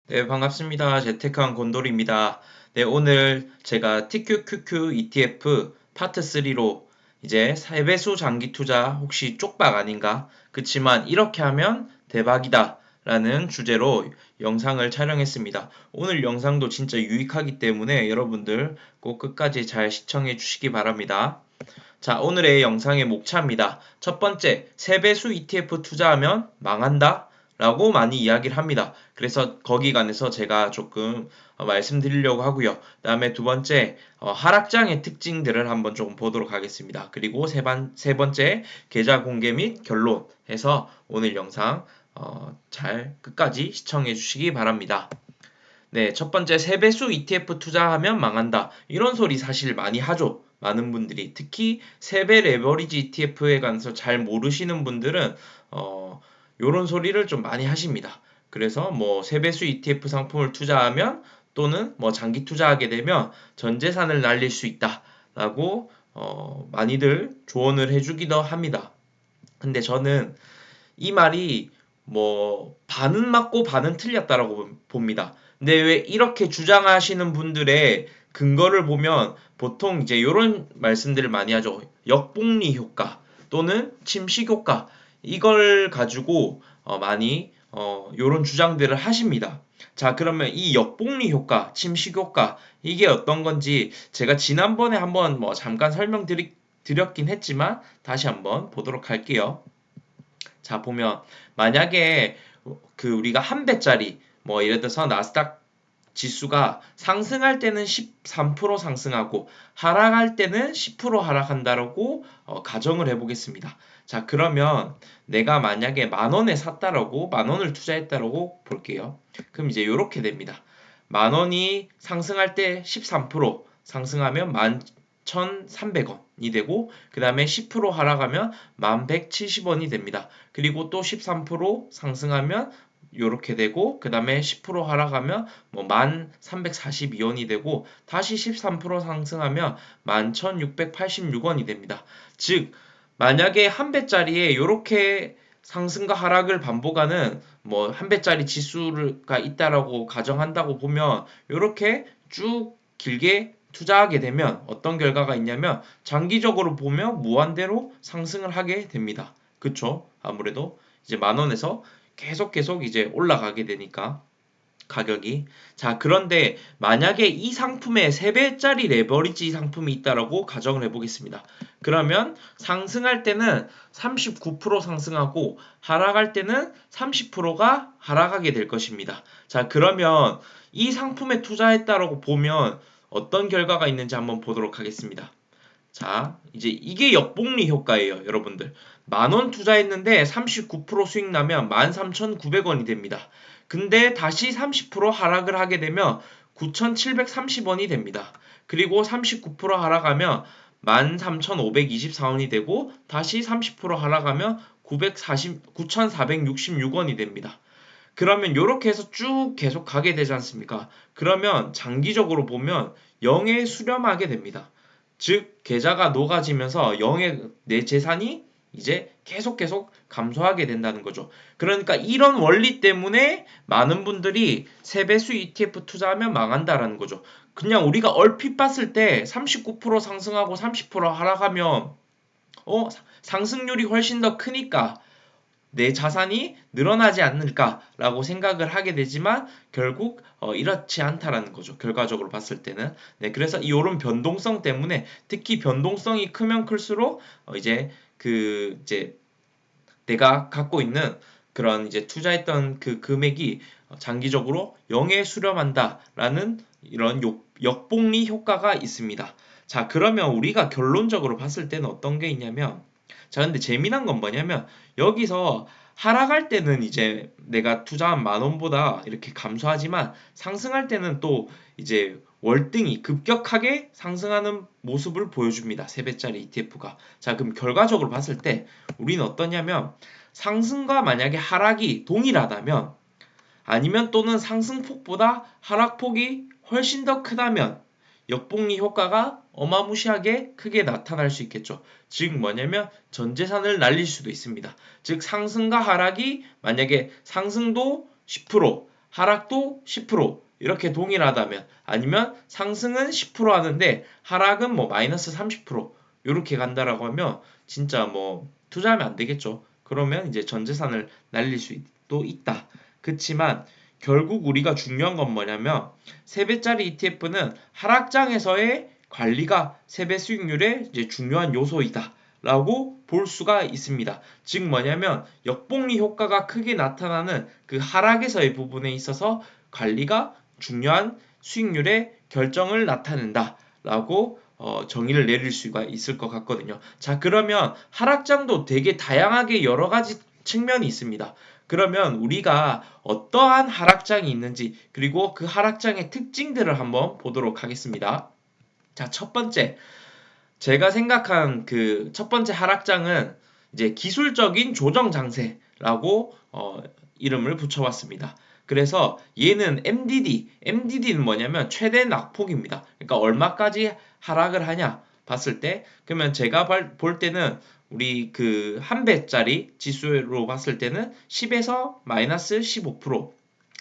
네, 반갑습니다. 재테크한 곤돌입니다. 네, 오늘 제가 TQQQ ETF 파트 3로 이제 3배수 장기 투자 혹시 쪽박 아닌가? 그치만 이렇게 하면 대박이다 라는 주제로 영상을 촬영했습니다. 오늘 영상도 진짜 유익하기 때문에 여러분들 꼭 끝까지 잘 시청해 주시기 바랍니다. 자, 오늘의 영상의 목차입니다. 첫 번째, 세배수 ETF 투자하면 망한다? 라고 많이 이야기를 합니다. 그래서 거기 관해서 제가 조금 말씀드리려고 하고요. 다음에 두 번째, 하락장의 특징들을 한번 조금 보도록 하겠습니다. 그리고 세 번째, 계좌 공개 및 결론 해서 오늘 영상 잘 끝까지 시청해 주시기 바랍니다. 네, 첫 번째 세배수 ETF 투자하면 망한다. 이런 소리 사실 많이 하죠. 많은 분들이. 특히 세배 레버리지 ETF에 관해서 잘 모르시는 분들은 요런 소리를 좀 많이 하십니다. 그래서 뭐 세배수 ETF 상품을 투자하면 또는 뭐 장기 투자하게 되면 전 재산을 날릴 수 있다라고 많이들 조언을 해주기도 합니다. 근데 저는 이 말이 뭐 반은 맞고 반은 틀렸다라고 봅니다. 근데 왜 이렇게 주장하시는 분들의 근거를 보면 보통 이제 이런 말씀들을 많이 하죠. 역복리 효과 또는 침식 효과 이걸 가지고 많이 이런 주장들을 하십니다. 자, 그러면 이 역복리 효과, 침식 효과 이게 어떤 건지 제가 지난번에 한번 뭐 잠깐 설명드렸긴 했지만 다시 한번 보도록 할게요. 자, 보면 만약에 우리가 한 배짜리 뭐 예를 들어서 나스닥 지수가 상승할 때는 13% 상승하고 하락할 때는 10% 하락한다라고 가정을 해보겠습니다. 자, 그러면 내가 만약에 만 원에 샀다라고 만 원을 투자했다라고 볼게요. 그럼 이제 이렇게 됩니다. 만 원이 상승할 때 13% 상승하면 11,300원이 되고 그 다음에 10% 하락하면 1170원이 됩니다. 그리고 또 13% 상승하면 요렇게 되고 그 다음에 10% 하락하면 뭐 1342원이 되고 다시 13% 상승하면 11,686원이 됩니다. 즉 만약에 한 배짜리에 요렇게 상승과 하락을 반복하는 뭐 한 배짜리 지수가 있다라고 가정한다고 보면 요렇게 쭉 길게 투자하게 되면 어떤 결과가 있냐면 장기적으로 보면 무한대로 상승을 하게 됩니다. 그쵸? 아무래도 이제 만 원에서 계속 이제 올라가게 되니까 가격이. 자, 그런데 만약에 이 상품에 3배짜리 레버리지 상품이 있다라고 가정을 해보겠습니다. 그러면 상승할 때는 39% 상승하고 하락할 때는 30%가 하락하게 될 것입니다. 자, 그러면 이 상품에 투자했다라고 보면 어떤 결과가 있는지 한번 보도록 하겠습니다. 자, 이제 이게 역복리 효과예요, 여러분들. 만 원 투자했는데 39% 수익 나면 13,900원이 됩니다. 근데 다시 30% 하락을 하게 되면 9,730원이 됩니다. 그리고 39% 하락하면 13,524원이 되고 다시 30% 하락하면 9,466원이 됩니다. 그러면 이렇게 해서 쭉 계속 가게 되지 않습니까? 그러면 장기적으로 보면 0에 수렴하게 됩니다. 즉 계좌가 녹아지면서 0의 내 재산이 이제 계속 감소하게 된다는 거죠. 그러니까 이런 원리 때문에 많은 분들이 세배수 ETF 투자하면 망한다라는 거죠. 그냥 우리가 얼핏 봤을 때 39% 상승하고 30% 하락하면 상승률이 훨씬 더 크니까 내 자산이 늘어나지 않을까라고 생각을 하게 되지만 결국 이렇지 않다라는 거죠. 결과적으로 봤을 때는. 네, 그래서 이런 변동성 때문에 특히 변동성이 크면 클수록 이제 내가 갖고 있는 그런 이제 투자했던 그 금액이 장기적으로 0에 수렴한다라는 이런 역복리 효과가 있습니다. 자, 그러면 우리가 결론적으로 봤을 때는 어떤 게 있냐면 자, 근데 재미난 건 뭐냐면 여기서 하락할 때는 이제 내가 투자한 만 원보다 이렇게 감소하지만 상승할 때는 또 이제 월등히 급격하게 상승하는 모습을 보여줍니다. 3배짜리 ETF가. 자, 그럼 결과적으로 봤을 때 우리는 어떠냐면 상승과 만약에 하락이 동일하다면 아니면 또는 상승폭보다 하락폭이 훨씬 더 크다면 역복리 효과가 어마무시하게 크게 나타날 수 있겠죠. 즉 뭐냐면 전 재산을 날릴 수도 있습니다. 즉 상승과 하락이 만약에 상승도 10% 하락도 10% 이렇게 동일하다면, 아니면 상승은 10% 하는데 하락은 뭐 마이너스 30% 이렇게 간다라고 하면 진짜 뭐 투자하면 안 되겠죠. 그러면 이제 전 재산을 날릴 수도 있다. 그렇지만 결국 우리가 중요한 건 뭐냐면 3배짜리 ETF는 하락장에서의 관리가 3배 수익률의 이제 중요한 요소이다 라고 볼 수가 있습니다. 즉 뭐냐면 역복리 효과가 크게 나타나는 그 하락에서의 부분에 있어서 관리가 중요한 수익률의 결정을 나타낸다 라고 정의를 내릴 수가 있을 것 같거든요. 자, 그러면 하락장도 되게 다양하게 여러 가지 측면이 있습니다. 그러면 우리가 어떠한 하락장이 있는지, 그리고 그 하락장의 특징들을 한번 보도록 하겠습니다. 자, 첫 번째, 제가 생각한 그 첫 번째 하락장은 이제 기술적인 조정 장세라고 이름을 붙여봤습니다. 그래서 얘는 MDD는 뭐냐면 최대 낙폭입니다. 그러니까 얼마까지 하락을 하냐 봤을 때, 그러면 제가 볼 때는 우리 그 한 배짜리 지수로 봤을 때는 10에서 마이너스 15%,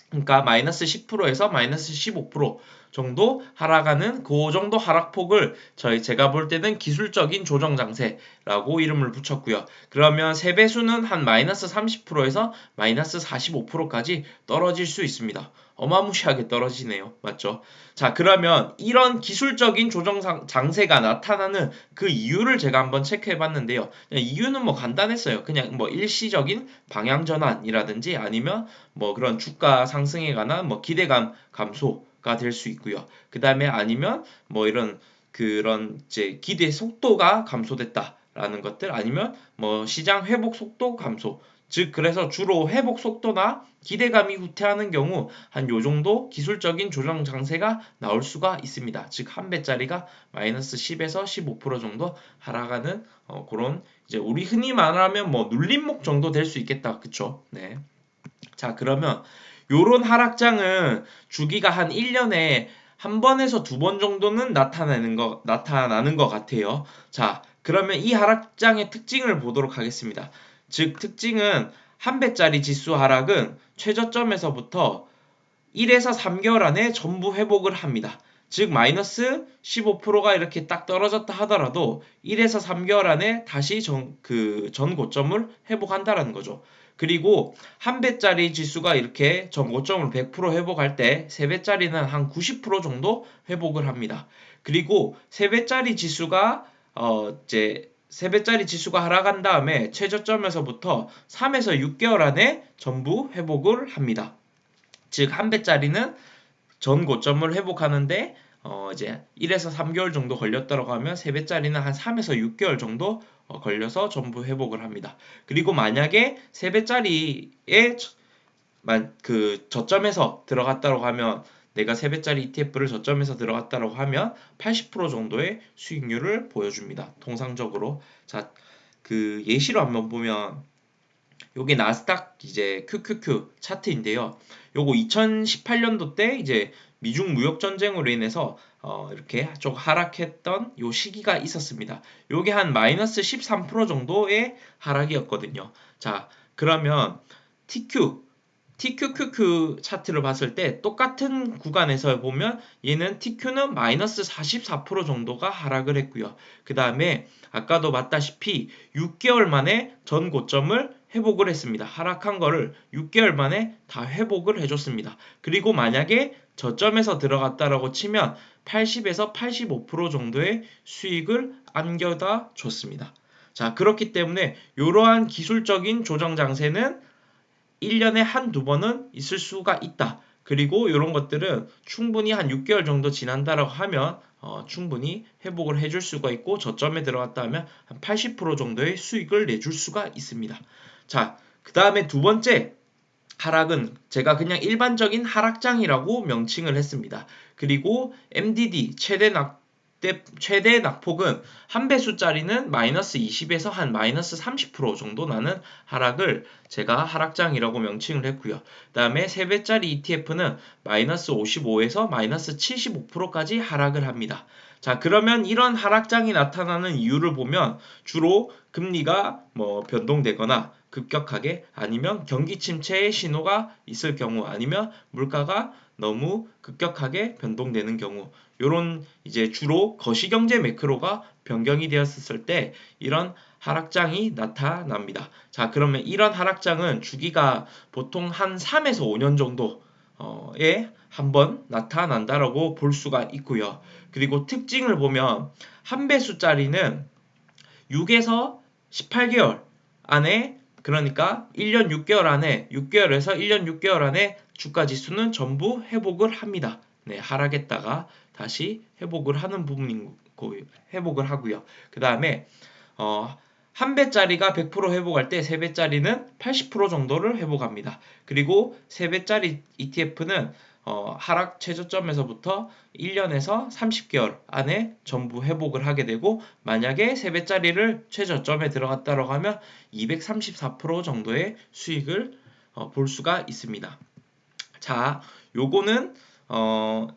그러니까 마이너스 10%에서 마이너스 15% 정도 하락하는 그 정도 하락폭을 제가 볼 때는 기술적인 조정 장세라고 이름을 붙였고요. 그러면 세배수는 한 마이너스 30%에서 마이너스 45%까지 떨어질 수 있습니다. 어마무시하게 떨어지네요. 맞죠? 자, 그러면 이런 기술적인 조정 장세가 나타나는 그 이유를 제가 한번 체크해 봤는데요. 이유는 뭐 간단했어요. 그냥 뭐 일시적인 방향 전환이라든지 아니면 뭐 그런 주가 상승에 관한 뭐 기대감 감소가 될 수 있고요. 그 다음에 아니면 뭐 이런 그런 이제 기대 속도가 감소됐다라는 것들, 아니면 뭐 시장 회복 속도 감소. 즉 그래서 주로 회복 속도나 기대감이 후퇴하는 경우 한 요 정도 기술적인 조정 장세가 나올 수가 있습니다. 즉 한 배짜리가 마이너스 10에서 15% 정도 하락하는 그런 이제 우리 흔히 말하면 뭐 눌림목 정도 될 수 있겠다. 그쵸? 네. 자, 그러면 요런 하락장은 주기가 한 1년에 한 번에서 두 번 정도는 나타나는 것 같아요. 자, 그러면 이 하락장의 특징을 보도록 하겠습니다. 즉, 특징은 한 배짜리 지수 하락은 최저점에서부터 1에서 3개월 안에 전부 회복을 합니다. 즉 마이너스 15%가 이렇게 딱 떨어졌다 하더라도 1에서 3개월 안에 다시 전 고점을 회복한다라는 거죠. 그리고 한 배짜리 지수가 이렇게 전 고점을 100% 회복할 때 세 배짜리는 한 90% 정도 회복을 합니다. 그리고 세 배짜리 지수가 이제 세 배짜리 지수가 하락한 다음에 최저점에서부터 3에서 6개월 안에 전부 회복을 합니다. 즉 한 배짜리는 전 고점을 회복하는데 이제 1에서 3개월 정도 걸렸다고 하면 세 배짜리는 한 3에서 6개월 정도 걸려서 전부 회복을 합니다. 그리고 만약에 세 배짜리에 그 저점에서 들어갔다고 하면, 내가 세 배짜리 ETF를 저점에서 들어갔다고 하면 80% 정도의 수익률을 보여줍니다. 통상적으로. 자, 그 예시로 한번 보면 요게 나스닥 이제 QQQ 차트인데요. 요거 2018년도 때 이제 미중 무역 전쟁으로 인해서 이렇게 좀 하락했던 요 시기가 있었습니다. 요게 한 마이너스 13% 정도의 하락이었거든요. 자, 그러면 TQQQ 차트를 봤을 때 똑같은 구간에서 보면 얘는 TQ는 마이너스 44% 정도가 하락을 했고요. 그 다음에 아까도 봤다시피 6개월 만에 전 고점을 회복을 했습니다. 하락한 거를 6개월 만에 다 회복을 해줬습니다. 그리고 만약에 저점에서 들어갔다라고 치면 80에서 85% 정도의 수익을 안겨다 줬습니다. 자, 그렇기 때문에 이러한 기술적인 조정 장세는 1년에 한두 번은 있을 수가 있다. 그리고 이런 것들은 충분히 한 6개월 정도 지난다라고 하면 충분히 회복을 해줄 수가 있고, 저점에 들어갔다 하면 한 80% 정도의 수익을 내줄 수가 있습니다. 자, 그 다음에 두 번째 하락은 제가 그냥 일반적인 하락장이라고 명칭을 했습니다. 그리고 MDD 최대 낙폭은 한 배수짜리는 마이너스 20에서 한 마이너스 30% 정도 나는 하락을 제가 하락장이라고 명칭을 했고요. 그 다음에 세 배짜리 ETF는 마이너스 55에서 마이너스 75%까지 하락을 합니다. 자, 그러면 이런 하락장이 나타나는 이유를 보면 주로 금리가 뭐 변동되거나 급격하게 아니면 경기 침체의 신호가 있을 경우 아니면 물가가 너무 급격하게 변동되는 경우 요런 이제 주로 거시경제 매크로가 변경이 되었을 때 이런 하락장이 나타납니다. 자, 그러면 이런 하락장은 주기가 보통 한 3에서 5년 정도에 한번 나타난다라고 볼 수가 있고요. 그리고 특징을 보면 한 배수짜리는 6에서 18개월 안에 그러니까 1년 6개월 안에 6개월에서 1년 6개월 안에 주가 지수는 전부 회복을 합니다. 네, 하락했다가 다시 회복을 하는 부분인 거 회복을 하고요. 그다음에 한 배짜리가 100% 회복할 때 세 배짜리는 80% 정도를 회복합니다. 그리고 세 배짜리 ETF는 하락 최저점에서부터 1년에서 30개월 안에 전부 회복을 하게 되고 만약에 세 배짜리를 최저점에 들어갔다고 하면 234% 정도의 수익을 볼 수가 있습니다. 자, 요거는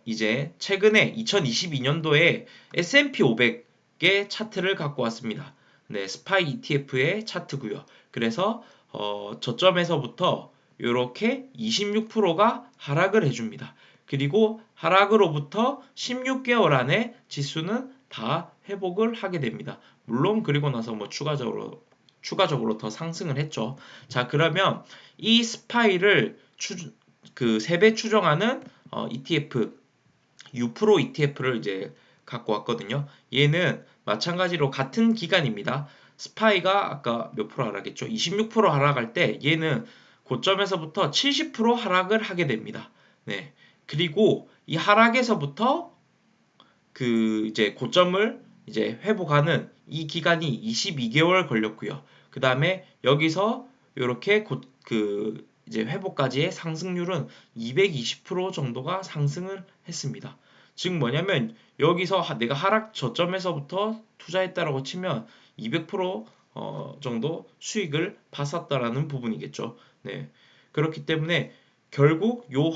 이제 최근에 2022년도에 S&P 500의 차트를 갖고 왔습니다. 네, 스파이 ETF의 차트고요. 그래서 저점에서부터 이렇게 26%가 하락을 해줍니다. 그리고 하락으로부터 16개월 안에 지수는 다 회복을 하게 됩니다. 물론 그리고 나서 뭐 추가적으로 더 상승을 했죠. 자, 그러면 이 스파이를 그 세배 추정하는 ETF U-프로 ETF를 이제 갖고 왔거든요. 얘는 마찬가지로 같은 기간입니다. 스파이가 아까 몇 프로 하락했죠? 26% 하락할 때 얘는 고점에서부터 70% 하락을 하게 됩니다. 네. 그리고 이 하락에서부터 그 이제 고점을 이제 회복하는 이 기간이 22개월 걸렸고요. 그 다음에 여기서 이렇게 그 이제 회복까지의 상승률은 220% 정도가 상승을 했습니다. 즉 뭐냐면 여기서 내가 하락 저점에서부터 투자했다라고 치면 200% 정도 수익을 봤었다라는 부분이겠죠. 네. 그렇기 때문에 결국 요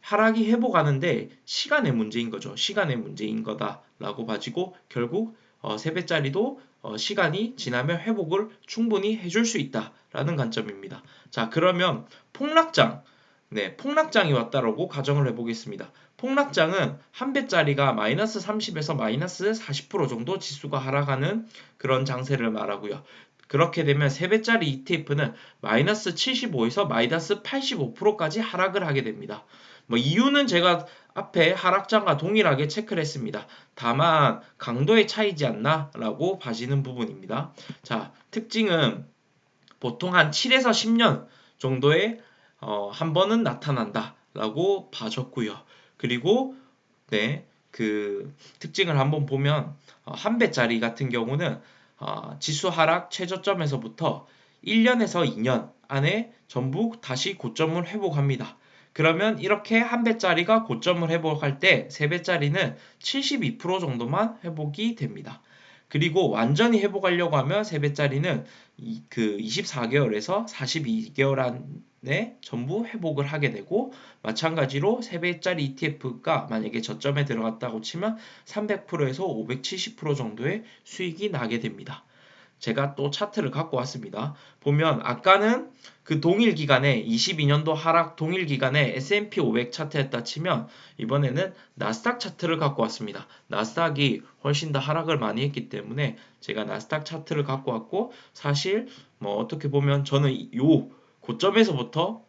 하락이 회복하는데 시간의 문제인 거죠. 시간의 문제인 거다라고 봐지고 결국 3배짜리도 시간이 지나면 회복을 충분히 해줄 수 있다라는 관점입니다. 자, 그러면 폭락장. 네, 폭락장이 왔다라고 가정을 해보겠습니다. 폭락장은 한 배짜리가 마이너스 30에서 마이너스 40% 정도 지수가 하락하는 그런 장세를 말하고요. 그렇게 되면 3배짜리 ETF는 마이너스 75에서 마이너스 85%까지 하락을 하게 됩니다. 뭐 이유는 제가 앞에 하락장과 동일하게 체크를 했습니다. 다만 강도의 차이지 않나 라고 봐지는 부분입니다. 자, 특징은 보통 한 7에서 10년 정도에 한 번은 나타난다 라고 봐졌고요. 그리고 네, 그 특징을 한번 보면 한 배짜리 같은 경우는 지수 하락 최저점에서부터 1년에서 2년 안에 전부 다시 고점을 회복합니다. 그러면 이렇게 한 배짜리가 고점을 회복할 때 세 배짜리는 72% 정도만 회복이 됩니다. 그리고 완전히 회복하려고 하면 세 배짜리는 그 24개월에서 42개월 안에 전부 회복을 하게 되고 마찬가지로 세 배짜리 ETF가 만약에 저점에 들어갔다고 치면 300%에서 570% 정도의 수익이 나게 됩니다. 제가 또 차트를 갖고 왔습니다. 보면 아까는 그 동일 기간에 22년도 하락 동일 기간에 S&P 500 차트였다 치면 이번에는 나스닥 차트를 갖고 왔습니다. 나스닥이 훨씬 더 하락을 많이 했기 때문에 제가 나스닥 차트를 갖고 왔고 사실 뭐 어떻게 보면 저는 요 고점에서부터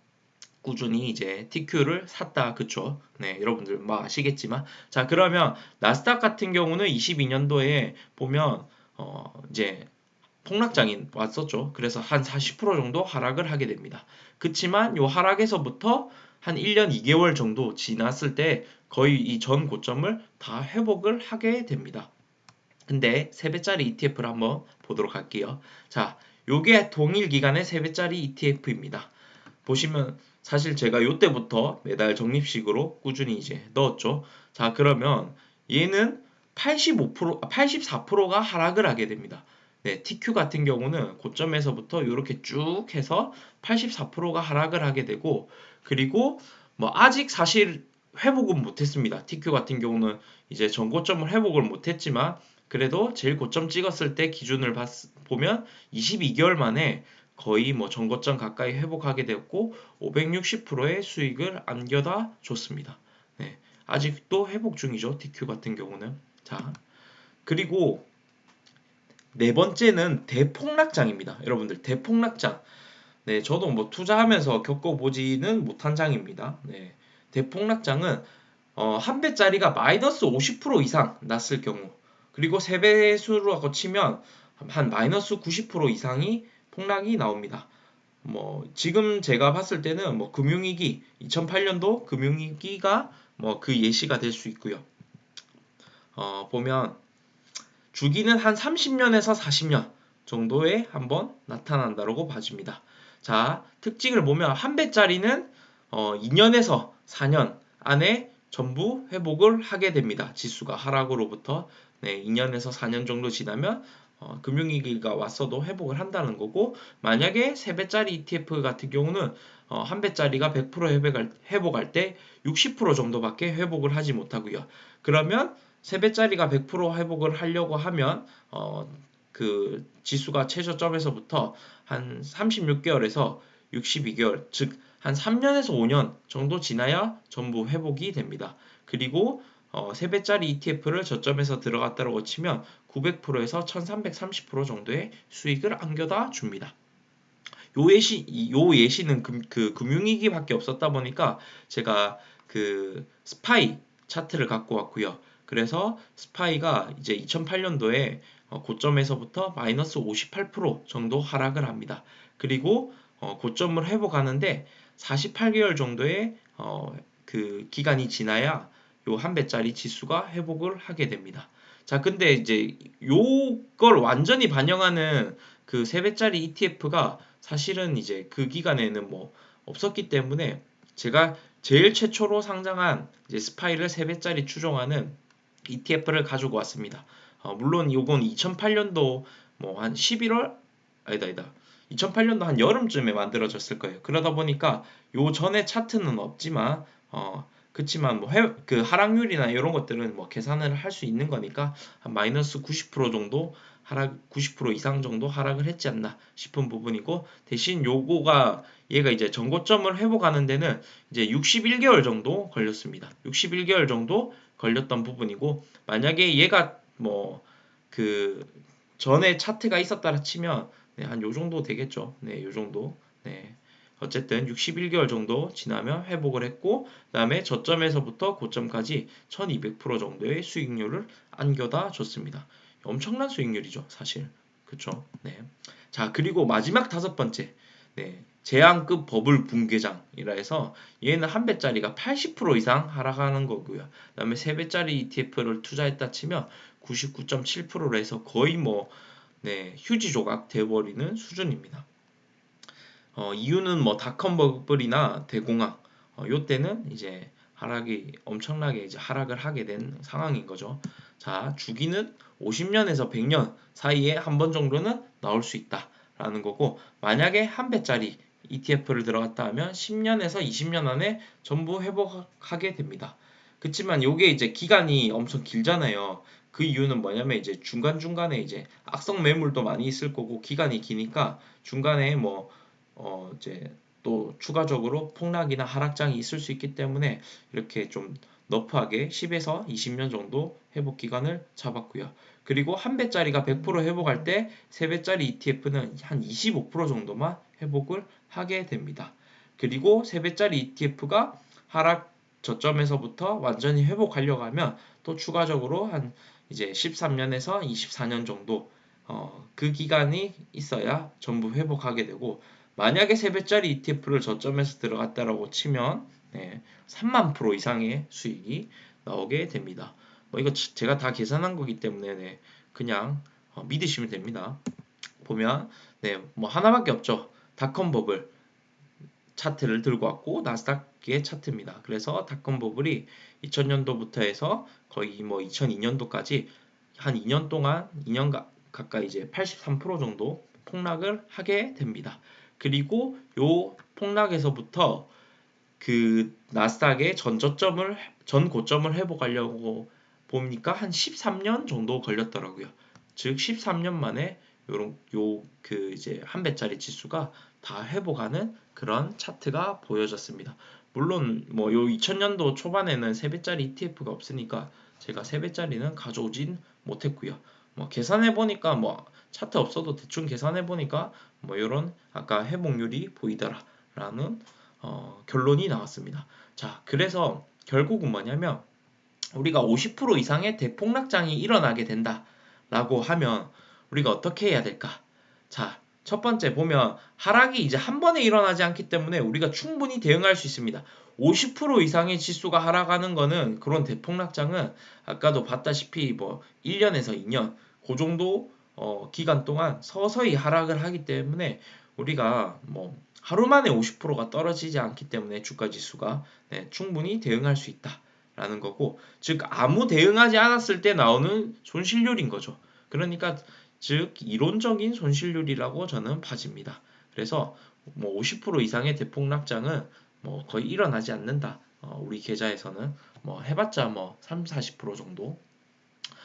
꾸준히 이제 TQ를 샀다. 그쵸? 네, 여러분들 뭐 아시겠지만 자, 그러면 나스닥 같은 경우는 22년도에 보면 이제 폭락장이 왔었죠. 그래서 한 40% 정도 하락을 하게 됩니다. 그치만 요 하락에서부터 한 1년 2개월 정도 지났을 때 거의 이 전 고점을 다 회복을 하게 됩니다. 근데 3배짜리 ETF를 한번 보도록 할게요. 자, 요게 동일 기간의 3배짜리 ETF입니다. 보시면 사실 제가 요때부터 매달 적립식으로 꾸준히 이제 넣었죠. 자, 그러면 얘는 84%가 하락을 하게 됩니다. 네, TQ 같은 경우는 고점에서부터 이렇게 쭉 해서 84%가 하락을 하게 되고 그리고 뭐 아직 사실 회복은 못했습니다. TQ 같은 경우는 이제 전고점을 회복을 못했지만 그래도 제일 고점 찍었을 때 기준을 보면 22개월 만에 거의 뭐 전고점 가까이 회복하게 되었고 560%의 수익을 안겨다 줬습니다. 네, 아직도 회복 중이죠. TQ 같은 경우는. 자, 그리고 네 번째는 대폭락장입니다. 여러분들 대폭락장. 네, 저도 뭐 투자하면서 겪어보지는 못한 장입니다. 네, 대폭락장은 한 배짜리가 마이너스 50% 이상 났을 경우, 그리고 세 배수로 치면 한 마이너스 90% 이상이 폭락이 나옵니다. 뭐 지금 제가 봤을 때는 뭐 금융위기 2008년도 금융위기가 뭐 그 예시가 될 수 있고요. 보면 주기는 한 30년에서 40년 정도에 한번 나타난다고 봐집니다. 자, 특징을 보면 한 배짜리는 2년에서 4년 안에 전부 회복을 하게 됩니다. 지수가 하락으로부터 2년에서 4년 정도 지나면 금융위기가 왔어도 회복을 한다는 거고, 만약에 3배짜리 ETF 같은 경우는 한 배짜리가 100% 회복할 때 60% 정도밖에 회복을 하지 못하고요. 그러면 3배짜리가 100% 회복을 하려고 하면 그 지수가 최저점에서부터 한 36개월에서 62개월, 즉 한 3년에서 5년 정도 지나야 전부 회복이 됩니다. 그리고 3배짜리 ETF를 저점에서 들어갔다고 치면 900%에서 1330% 정도의 수익을 안겨다 줍니다. 요 예시는 그 금융위기밖에 없었다 보니까 제가 그 스파이 차트를 갖고 왔고요. 그래서 스파이가 이제 2008년도에 고점에서부터 마이너스 58% 정도 하락을 합니다. 그리고 고점을 회복하는데 48개월 정도의 그 기간이 지나야 요 한 배짜리 지수가 회복을 하게 됩니다. 자, 근데 이제 요걸 완전히 반영하는 그 3배짜리 ETF가 사실은 이제 그 기간에는 뭐 없었기 때문에 제가 제일 최초로 상장한 이제 스파이를 3배짜리 추종하는 ETF를 가지고 왔습니다. 물론 요건 2008년도 뭐 한 11월 아니다 2008년도 한 여름쯤에 만들어졌을 거예요. 그러다 보니까 요 전에 차트는 없지만 그치만 뭐 그 하락률이나 이런 것들은 뭐 계산을 할 수 있는 거니까 한 마이너스 90% 정도 하락 90% 이상 정도 하락을 했지 않나 싶은 부분이고, 대신 요거가 얘가 이제 전고점을 회복하는 데는 이제 61개월 정도 걸렸습니다. 61개월 정도 걸렸던 부분이고, 만약에 얘가 뭐 그 전에 차트가 있었다라 치면 한 요 정도 되겠죠. 네, 요 정도. 네. 어쨌든 61개월 정도 지나면 회복을 했고, 그다음에 저점에서부터 고점까지 1200% 정도의 수익률을 안겨다 줬습니다. 엄청난 수익률이죠, 사실. 그쵸? 네. 자, 그리고 마지막 다섯 번째. 네. 제한급 버블 붕괴장이라 해서 얘는 한 배짜리가 80% 이상 하락하는 거고요. 그다음에 세 배짜리 ETF를 투자했다 치면 99.7%로 해서 거의 뭐 휴지 조각 돼버리는 수준입니다. 이유는 뭐 닷컴 버블이나 대공황, 요때는 이제 하락이 엄청나게 이제 하락을 하게 된 상황인 거죠. 자, 주기는 50년에서 100년 사이에 한 번 정도는 나올 수 있다라는 거고, 만약에 한 배짜리 ETF를 들어갔다 하면 10년에서 20년 안에 전부 회복하게 됩니다. 그렇지만 요게 이제 기간이 엄청 길잖아요. 그 이유는 뭐냐면 이제 중간중간에 이제 악성 매물도 많이 있을 거고, 기간이 기니까 중간에 뭐 이제 또 추가적으로 폭락이나 하락장이 있을 수 있기 때문에 이렇게 좀 너프하게 10에서 20년 정도 회복 기간을 잡았고요. 그리고 한 배짜리가 100% 회복할 때 세 배짜리 ETF는 한 25% 정도만 회복을 하게 됩니다. 그리고 세 배짜리 ETF가 하락 저점에서부터 완전히 회복하려고 하면 또 추가적으로 한 이제 13년에서 24년 정도 그 기간이 있어야 전부 회복하게 되고, 만약에 3배짜리 ETF를 저점에서 들어갔다라고 치면 3만 프로 이상의 수익이 나오게 됩니다. 뭐 이거 제가 다 계산한 거기 때문에 그냥 믿으시면 됩니다. 보면 뭐 하나밖에 없죠. 닷컴 버블 차트를 들고 왔고 나스닥의 차트입니다. 그래서 닷컴 버블이 2000년도부터 해서 거의 뭐 2002년도까지 한 2년 동안 2년 가까이 이제 83% 정도 폭락을 하게 됩니다. 그리고 요 폭락에서부터 그 나스닥의 전 고점을 회복하려고 보니까 한 13년 정도 걸렸더라고요. 즉 13년 만에 요런 이제 한 배짜리 지수가 다 회복하는 그런 차트가 보여졌습니다. 물론 뭐 요 2000년도 초반에는 3배짜리 ETF가 없으니까 제가 3배짜리는 가져오진 못했고요. 뭐 계산해 보니까 뭐 차트 없어도 대충 계산해 보니까 뭐 요런 아까 회복률이 보이더라라는 결론이 나왔습니다. 자, 그래서 결국은 뭐냐면 우리가 50% 이상의 대폭락장이 일어나게 된다라고 하면 우리가 어떻게 해야 될까? 자, 첫 번째 보면 하락이 이제 한 번에 일어나지 않기 때문에 우리가 충분히 대응할 수 있습니다. 50% 이상의 지수가 하락하는 거는 그런 대폭락장은 아까도 봤다시피 뭐 1년에서 2년 그 정도 기간 동안 서서히 하락을 하기 때문에 우리가 뭐 하루 만에 50%가 떨어지지 않기 때문에 주가 지수가 충분히 대응할 수 있다라는 거고, 즉 아무 대응하지 않았을 때 나오는 손실률인 거죠. 그러니까 즉 이론적인 손실률이라고 저는 봐집니다. 그래서 뭐 50% 이상의 대폭락장은 뭐 거의 일어나지 않는다. 우리 계좌에서는 뭐 해봤자 뭐 3, 40% 정도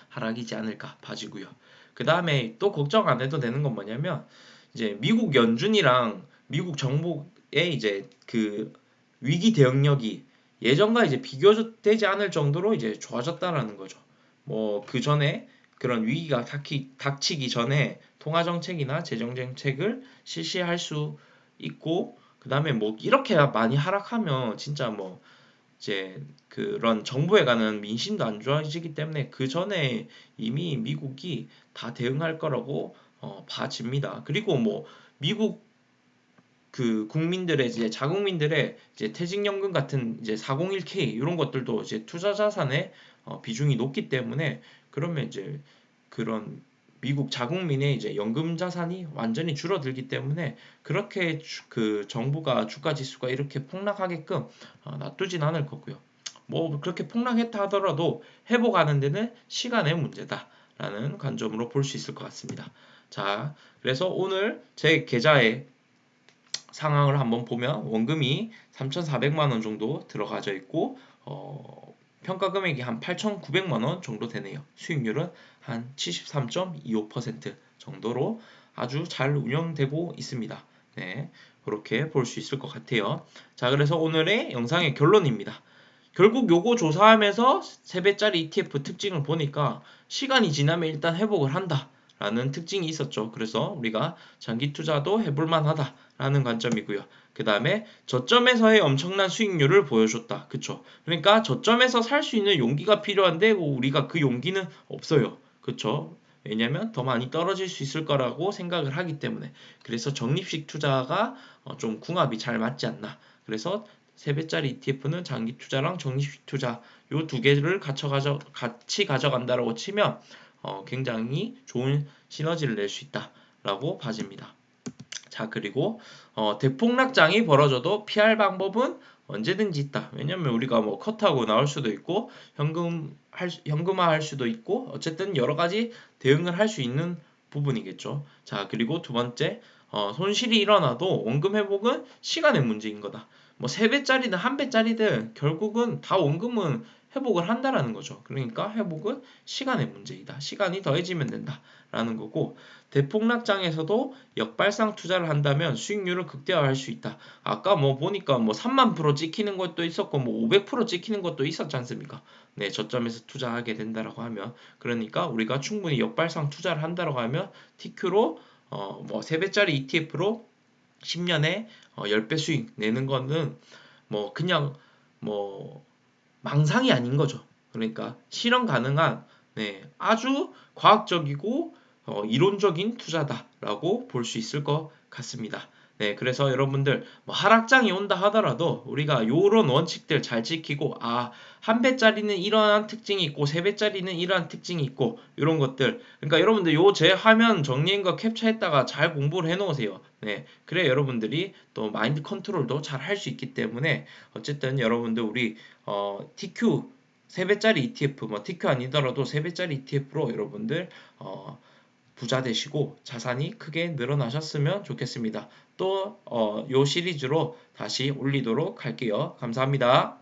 하락이지 않을까 봐지고요. 그 다음에 또 걱정 안 해도 되는 건 뭐냐면 이제 미국 연준이랑 미국 정부의 이제 그 위기 대응력이 예전과 이제 비교되지 않을 정도로 이제 좋아졌다라는 거죠. 뭐 그 전에 그런 위기가 닥치기 전에 통화 정책이나 재정 정책을 실시할 수 있고, 그 다음에 뭐 이렇게 많이 하락하면 진짜 뭐 이제 그런 정부에 가는 민심도 안 좋아지기 때문에 그 전에 이미 미국이 다 대응할 거라고 봐집니다. 그리고 뭐 미국 그 국민들의 이제 자국민들의 이제 퇴직연금 같은 이제 401k 이런 것들도 이제 투자 자산의 비중이 높기 때문에 그러면 이제 그런 미국 자국민의 이제 연금 자산이 완전히 줄어들기 때문에 그렇게 그 정부가 주가 지수가 이렇게 폭락하게끔 놔두진 않을 거고요. 뭐 그렇게 폭락했다 하더라도 회복하는 데는 시간의 문제다라는 관점으로 볼 수 있을 것 같습니다. 자, 그래서 오늘 제 계좌에 상황을 한번 보면 원금이 3,400만 원 정도 들어가져 있고 평가 금액이 한 8,900만 원 정도 되네요. 수익률은 한 73.25% 정도로 아주 잘 운영되고 있습니다. 네, 그렇게 볼 수 있을 것 같아요. 자, 그래서 오늘의 영상의 결론입니다. 결국 요거 조사하면서 3배짜리 ETF 특징을 보니까 시간이 지나면 일단 회복을 한다 라는 특징이 있었죠. 그래서 우리가 장기 투자도 해볼만 하다라는 관점이고요. 그 다음에 저점에서의 엄청난 수익률을 보여줬다. 그쵸? 그러니까 저점에서 살 수 있는 용기가 필요한데 우리가 그 용기는 없어요. 그쵸? 왜냐면 더 많이 떨어질 수 있을 거라고 생각을 하기 때문에. 그래서 적립식 투자가 좀 궁합이 잘 맞지 않나. 그래서 3배짜리 ETF는 장기 투자랑 적립식 투자 요 두 개를 같이 가져간다라고 치면 굉장히 좋은 시너지를 낼 수 있다라고 봐집니다. 자, 그리고 대폭락장이 벌어져도 피할 방법은 언제든지 있다. 왜냐면 우리가 뭐 컷하고 나올 수도 있고 현금화할 수도 있고 어쨌든 여러 가지 대응을 할 수 있는 부분이겠죠. 자, 그리고 두 번째, 손실이 일어나도 원금 회복은 시간의 문제인 거다. 뭐 3배짜리든 1배짜리든 결국은 다 원금은 회복을 한다라는 거죠. 그러니까 회복은 시간의 문제이다. 시간이 더해지면 된다라는 거고, 대폭락장에서도 역발상 투자를 한다면 수익률을 극대화할 수 있다. 아까 뭐 보니까 뭐 3만% 찍히는 것도 있었고 뭐 500% 찍히는 것도 있었지 않습니까? 네, 저점에서 투자하게 된다라고 하면, 그러니까 우리가 충분히 역발상 투자를 한다라고 하면 TQ로 뭐 3배짜리 ETF로 10년에 10배 수익 내는 거는 뭐 그냥 뭐 망상이 아닌 거죠. 그러니까 실현 가능한 아주 과학적이고 이론적인 투자다라고 볼 수 있을 것 같습니다. 네, 그래서 여러분들 뭐 하락장이 온다 하더라도 우리가 요런 원칙들 잘 지키고 한 배짜리는 이러한 특징이 있고 3배짜리는 이러한 특징이 있고 이런 것들, 그러니까 여러분들 요 제 화면 정리한 거 캡처했다가 잘 공부를 해 놓으세요. 네, 그래 여러분들이 또 마인드 컨트롤도 잘 할 수 있기 때문에 어쨌든 여러분들 우리 TQ 3배짜리 ETF 뭐 TQ 아니더라도 3배짜리 ETF로 여러분들 부자 되시고 자산이 크게 늘어나셨으면 좋겠습니다. 또 요 시리즈로 다시 올리도록 할게요. 감사합니다.